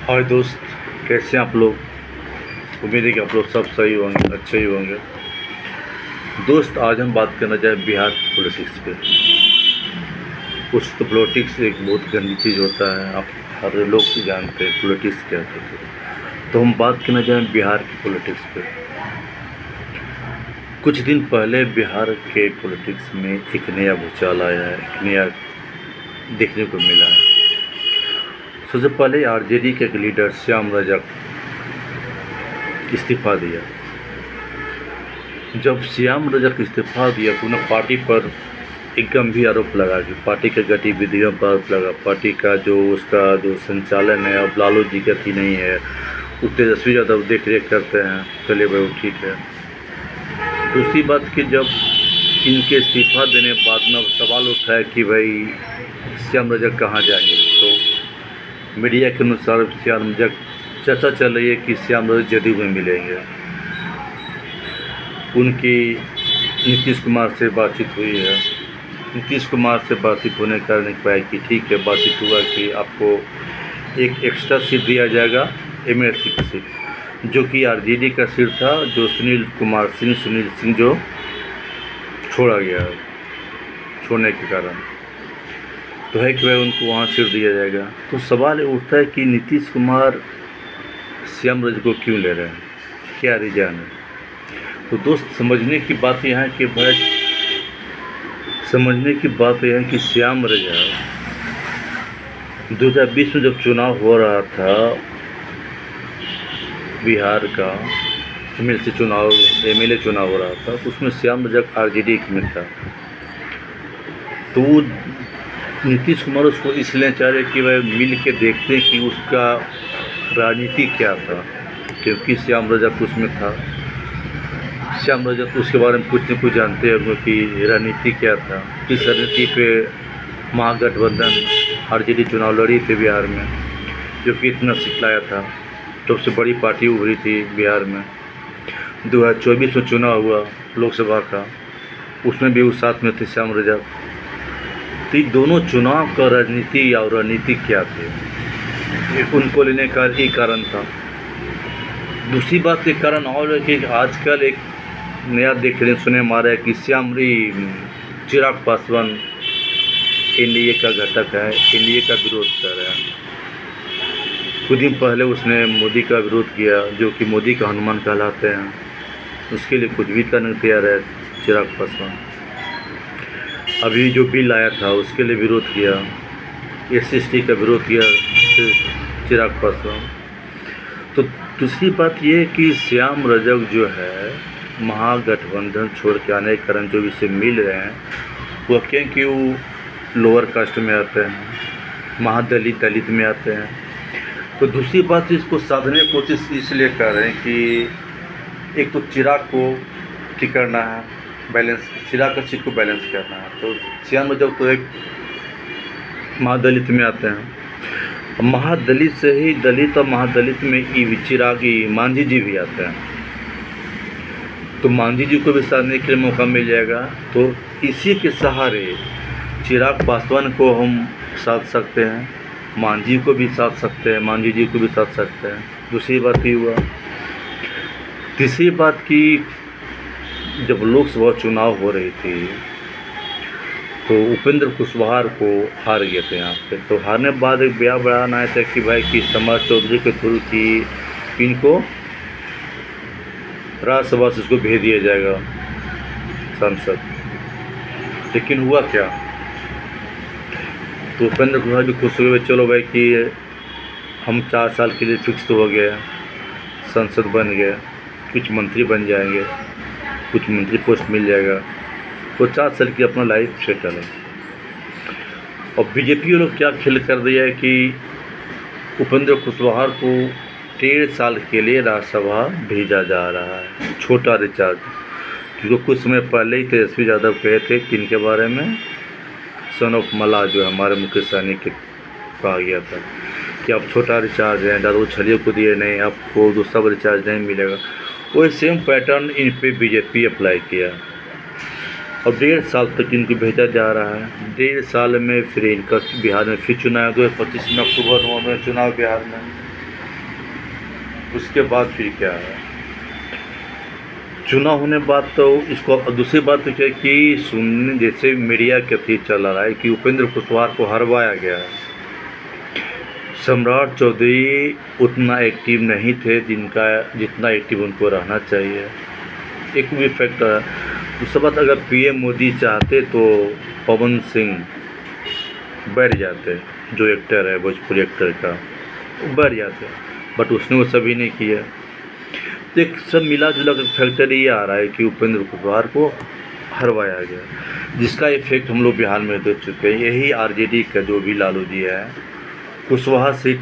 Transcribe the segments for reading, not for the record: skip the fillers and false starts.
हाय दोस्त, कैसे हैं आप लोग। उम्मीद है कि आप लोग सब सही होंगे, अच्छे ही होंगे। दोस्त, आज हम बात करना चाहें बिहार पॉलिटिक्स पे। कुछ तो पॉलिटिक्स एक बहुत गंदी चीज़ होता है, आप हर लोग भी जानते हैं पॉलिटिक्स क्या होता है। तो हम बात करना चाहें बिहार की पॉलिटिक्स पे। कुछ दिन पहले बिहार के पॉलिटिक्स में एक नया भूचाल आया है, एक नया देखने को मिला है। सबसे पहले आरजेडी के एक लीडर श्याम रजक इस्तीफा दिया। जब श्याम रजक इस्तीफा दिया तो उन्हें पार्टी पर एक गंभीर आरोप लगा कि पार्टी के गतिविधियों पर आरोप लगा। पार्टी का उसका जो संचालन है अब लालू जी का ही नहीं है, वो तेजस्वी यादव देख रेख करते हैं। चलिए भाई, वो ठीक है। दूसरी बात कि जब इनके इस्तीफा देने के बाद में सवाल उठा है कि भाई श्याम रजक कहाँ जाएंगे, तो मीडिया के अनुसार श्याम रजक चर्चा चल रही है कि श्याम रजक जदयू में मिलेंगे। उनकी नीतीश कुमार से बातचीत हुई है। नीतीश कुमार से बातचीत होने के कारण पाया कि ठीक है, बातचीत हुआ कि आपको एक एक्स्ट्रा सीट दिया जाएगा, एमएलसी की सीट, जो कि आरजेडी का सीट था, जो सुनील सिंह जो छोड़ा गया है, छोड़ने के कारण तो है कि वह उनको वहाँ सीट दिया जाएगा। तो सवाल उठता है कि नीतीश कुमार श्याम रजक को क्यों ले रहे हैं, क्या रीज़न है। तो दोस्त, समझने की बात यह है कि श्याम रजक 2020 में जब चुनाव हो रहा था बिहार का, एमएलए चुनाव हो रहा था, तो उसमें श्याम रजक आरजेडी में था। तो नीतीश कुमार उसको इसलिए चाह रहे कि वह मिल के देखते हैं कि उसका राजनीति क्या था, क्योंकि श्याम रजक उसमें था। श्याम रजक उसके बारे में कुछ न कुछ जानते हैं कि राजनीति क्या था, किस राजनीति पे महागठबंधन आरजेडी चुनाव लड़ी थी बिहार में, जो कि इतना सिखलाया था। सबसे बड़ी पार्टी उभरी थी बिहार में। 2024 में चुनाव हुआ लोकसभा का, उसमें भी उस साथ में थे श्याम रजक। तो ये दोनों चुनाव का राजनीति और रणनीति क्या थे, उनको लेने का एक कारण था। दूसरी बात के कारण और है कि आजकल एक नया देखने सुने मारा है कि चिराग पासवान एनडीए का घटक है, एनडीए का विरोध कर रहा है। कुछ दिन पहले उसने मोदी का विरोध किया, जो कि मोदी का हनुमान कहलाते हैं। उसके लिए कुछ भी करने तैयार है चिराग पासवान। अभी जो बिल आया था उसके लिए विरोध किया, SC/ST का विरोध किया चिराग पासवान। तो दूसरी बात ये है कि श्याम रजक जो है महागठबंधन छोड़ के आने के कारण जो इसे मिल रहे हैं, वो क्योंकि वो लोअर कास्ट में आते हैं, दलित में आते हैं। तो दूसरी बात इसको साधने की कोशिश इसलिए कर रहे हैं कि एक तो चिराग को ठीक करना है, चिराग का सीट को बैलेंस करना है। तो श्याम रजक तो एक महादलित में आते हैं, महादलित से ही दलित और महादलित में चिरागी मांझी जी भी आते हैं। तो मांझी जी को भी साधने के लिए मौका मिल जाएगा। तो इसी के सहारे चिराग पासवान को हम साध सकते हैं, मांझी को भी साध सकते हैं, मांझी जी को भी साध सकते हैं। दूसरी बात ये हुआ। तीसरी बात की, जब लोकसभा चुनाव हो रही थी तो उपेंद्र कुशवाहा को हार गए थे यहाँ पे। तो हारने के बाद एक बयान आया था कि भाई कि समाज चौधरी के थ्रू की इनको राज्यसभा से इसको भेज दिया जाएगा सांसद। लेकिन हुआ क्या, तो उपेंद्र कुशवाहा भी खुश हुए, चलो भाई कि हम 4 साल के लिए फिक्स तो हो गया, सांसद बन गए, कुछ मंत्री बन जाएंगे, कुछ मंत्री पोस्ट मिल जाएगा, तो 4 साल की अपना लाइफ सेटल है। और बीजेपी लोग क्या खेल कर दिया है कि उपेंद्र कुशवाहा को 1.5 साल के लिए राज्यसभा भेजा जा रहा है, छोटा रिचार्ज। क्योंकि कुछ समय पहले ही तेजस्वी यादव कहे थे कि इनके बारे में, सन ऑफ मला जो हमारे मुख्य सैनिक कहा गया था कि आप छोटा रिचार्ज है, दारू छलियों को दिए नहीं, आपको दूसरा रिचार्ज नहीं मिलेगा। वही सेम पैटर्न इन पे बीजेपी अप्लाई किया और 1.5 साल तक इनको भेजा जा रहा है। 1.5 साल में फिर इनका बिहार में फिर चुनाव 2025 में, अक्टूबर में चुनाव बिहार में। उसके बाद फिर क्या है, चुनाव होने बाद तो इसको दूसरी बात तो क्या है कि सुनने जैसे मीडिया के थी चल रहा है कि उपेंद्र कुशवाहा को हरवाया गया है। सम्राट चौधरी उतना एक्टिव नहीं थे जितना एक्टिव उनको रहना चाहिए। एक भी फैक्टर है। दूसरी बात, अगर पीएम मोदी चाहते तो पवन सिंह बैठ जाते, जो एक्टर है भोजपुरी एक्टर का, वो बैठ जाते, बट उसने वो सभी नहीं किया। तो एक सब मिला जुला कर फैक्टर ये आ रहा है कि उपेंद्र कुशवाहा को हरवाया गया, जिसका इफेक्ट हम लोग बिहार में देख चुके हैं। यही आरजेडी का जो भी लालू जी है, कुशवाहा सीट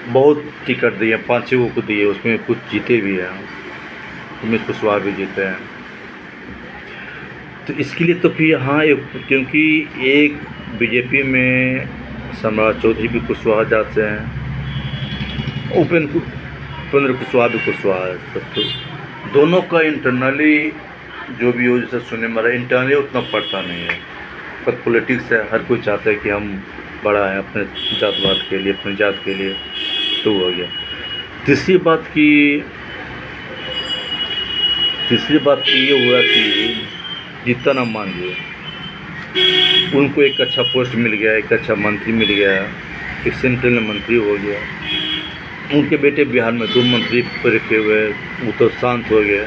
बहुत टिकट दिए, 5-6 को दिए, उसमें कुछ जीते भी हैं, उमेश कुशवाहा भी जीते हैं। तो इसके लिए तो फिर हाँ, क्योंकि एक बीजेपी में सम्राट चौधरी भी कुशवाहा जाते हैं, उपेंद्र कुशवाहा भी कुशवाहा है। तो दोनों का इंटरनली जो भी हो, जैसे सुनने में इंटरनली उतना पड़ता नहीं है, पर पॉलिटिक्स है, हर कोई चाहता है कि हम बड़ा है अपने जातवाद के लिए, अपने जात के लिए, तो हो गया। तीसरी बात की ये हुआ कि जितना ना मान लीजिए, उनको एक अच्छा पोस्ट मिल गया, एक अच्छा मंत्री मिल गया, एक सेंट्रल में मंत्री हो गया। उनके बेटे बिहार में 2 मंत्री रखे हुए, वो तो शांत हो गया।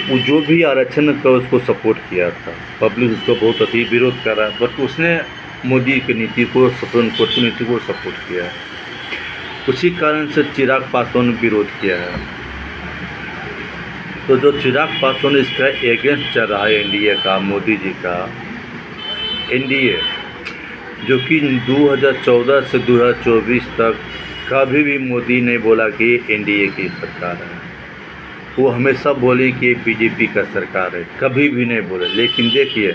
वो जो भी आरक्षण का उसको सपोर्ट किया था, पब्लिक उसको बहुत अति विरोध कर रहा है, बट उसने मोदी की नीति को, सुप्रीम कोर्ट की नीति को सपोर्ट किया है। उसी कारण से चिराग पासवान ने विरोध किया है। तो जो चिराग पासवान इसका एगेंस्ट चल रहा है एनडीए का, मोदी जी का एनडीए, जो कि 2014 से 2024 तक कभी भी मोदी ने बोला कि एनडीए की सरकार है। वो हमेशा बोले कि बीजेपी का सरकार है, कभी भी नहीं बोले। लेकिन देखिए,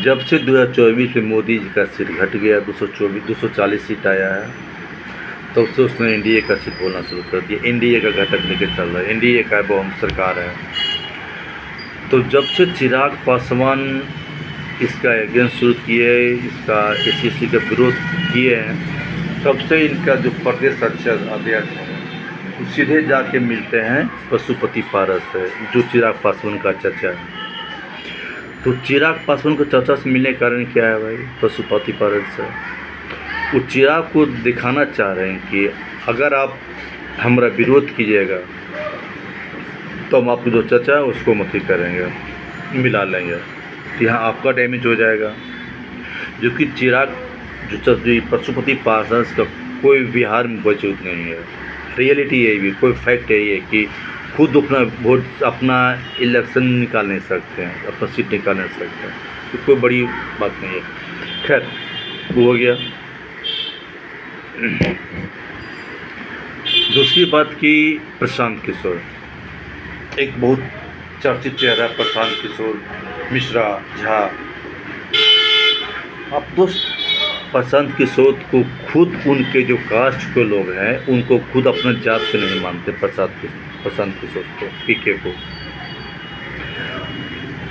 जब से 2024 में मोदी जी का सीट घट गया, 240 सीट आया है, तब से उसने एनडीए का सीट बोलना शुरू कर दिया। एनडीए का घटक लेके चल रहा है, एनडीए का बहुमत सरकार है। तो जब से चिराग पासवान इसका अगेंस्ट शुरू किए, इसका एससीएसटी का विरोध किए हैं, तब से इनका जो प्रदेश अध्यक्ष है, वो सीधे जाके मिलते हैं पशुपति पारस से, जो चिराग पासवान का चाचा है। तो चिराग पासवान को चाचा से मिलने का कारण क्या है भाई? पशुपति पारस से वो चिराग को दिखाना चाह रहे हैं कि अगर आप हमारा विरोध कीजिएगा तो हम आपको जो चाचा है उसको मत ही करेंगे, मिला लेंगे, कि हाँ आपका डैमेज हो जाएगा। जो कि चिराग जो पशुपति पारस का कोई बिहार में वजूद नहीं है। रियलिटी यही भी, कोई फैक्ट है ये कि खुद अपना वोट, अपना इलेक्शन निकाल नहीं सकते हैं, अपना सीट निकाल नहीं सकते हैं, तो कोई बड़ी बात नहीं है। खैर, वो हो गया। दूसरी बात की प्रशांत किशोर, एक बहुत चर्चित चेहरा प्रशांत किशोर मिश्रा झा। अब दोस्त, प्रशांत किशोर को खुद उनके जो कास्ट के लोग हैं, उनको खुद अपना जात से नहीं मानते। प्रशांत किशोर को, पीके को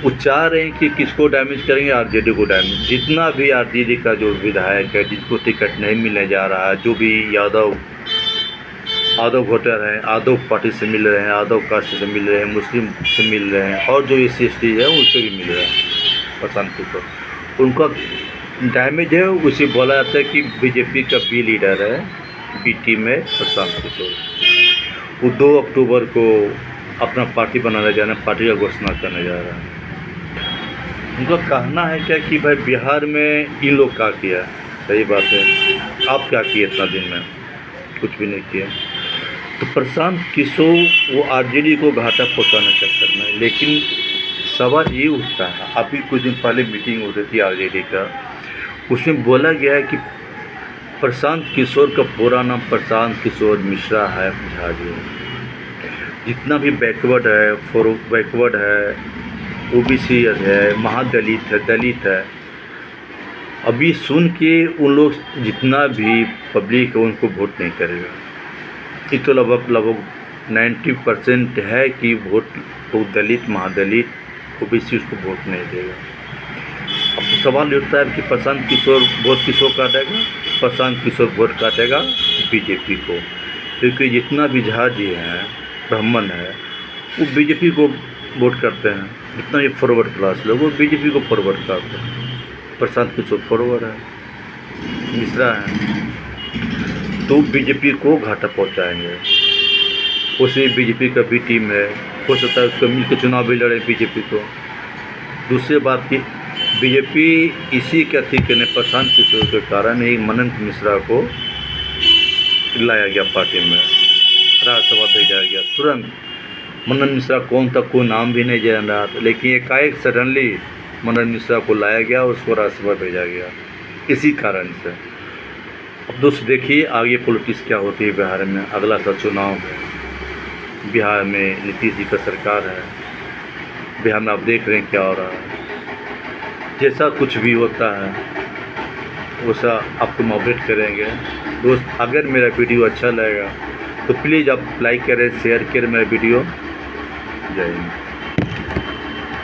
वो चाह रहे हैं कि किसको डैमेज करेंगे? आरजेडी को डैमेज। जितना भी आरजेडी का जो विधायक है, जिसको टिकट नहीं मिलने जा रहा है, जो भी यादव वोटर हैं, यादव पार्टी से मिल रहे हैं, यादव कास्ट से मिल रहे हैं, मुस्लिम से मिल रहे हैं, और जो SC/ST है उनसे भी मिल रहे हैं प्रशांत किशोर, उनका डैमेज है। उसे बोला जाता है कि बीजेपी का बी लीडर है, बी टीम में प्रशांत किशोर। वो 2 अक्टूबर को अपना पार्टी बनाने जा रहे हैं, पार्टी का घोषणा करने जा रहा है। उनका कहना है क्या कि भाई बिहार में इन लोग क्या किया? सही बात है, आप क्या किए इतना दिन में? कुछ भी नहीं किया। तो प्रशांत किशोर वो आरजेडी को घाटा पहुँचाने चक्कर में। लेकिन सवाल ये उठता है, अभी कुछ दिन पहले मीटिंग हो रही थी आरजेडी का, उसमें बोला गया है कि प्रशांत किशोर का पूरा नाम प्रशांत किशोर मिश्रा है झा जी। जितना भी बैकवर्ड है, OBC है, महादलित है, दलित है, अभी सुन के उन लोग जितना भी पब्लिक है उनको वोट नहीं करेगा। ये तो लगभग 90% है कि वोट तो दलित, महादलित, OBC उसको वोट नहीं देगा। अब तो सवाल उठता है कि प्रशांत किशोर वोट किसको काटेगा? प्रशांत किशोर वोट काटेगा बीजेपी को। क्योंकि जितना भी जहाजी हैं, ब्राह्मण है, वो बीजेपी को वोट करते हैं। जितना भी फॉरवर्ड क्लास लोग वो बीजेपी को फॉरवर्ड करते हैं। प्रशांत किशोर फॉरवर्ड है, मिश्रा है, तो बीजेपी को घाटा पहुंचाएंगे। उसे बीजेपी का भी टीम है, हो सकता है उसको मिल के चुनाव भी लड़े बीजेपी को। दूसरी बात की बीजेपी इसी के थी कि प्रशांत किशोर के कारण ही मनन मिश्रा को लाया गया पार्टी में, राज्यसभा भेजा गया तुरंत। मनन मिश्रा कौन था कोई नाम भी नहीं जान रहा था, लेकिन एकाएक सडनली मनन मिश्रा को लाया गया, उसको राज्यसभा भेजा गया इसी कारण से। अब दोस्त देखिए आगे पॉलिटिक्स क्या होती है बिहार में। अगला सा चुनाव है, बिहार में नीतीश जी का सरकार है, बिहार में आप देख रहे हैं क्या हो रहा है। जैसा कुछ भी होता है वैसा आपको हम अपडेट करेंगे। दोस्त अगर मेरा वीडियो अच्छा लगेगा तो प्लीज़ आप लाइक करें, शेयर करें मेरा वीडियो। जय हिंद।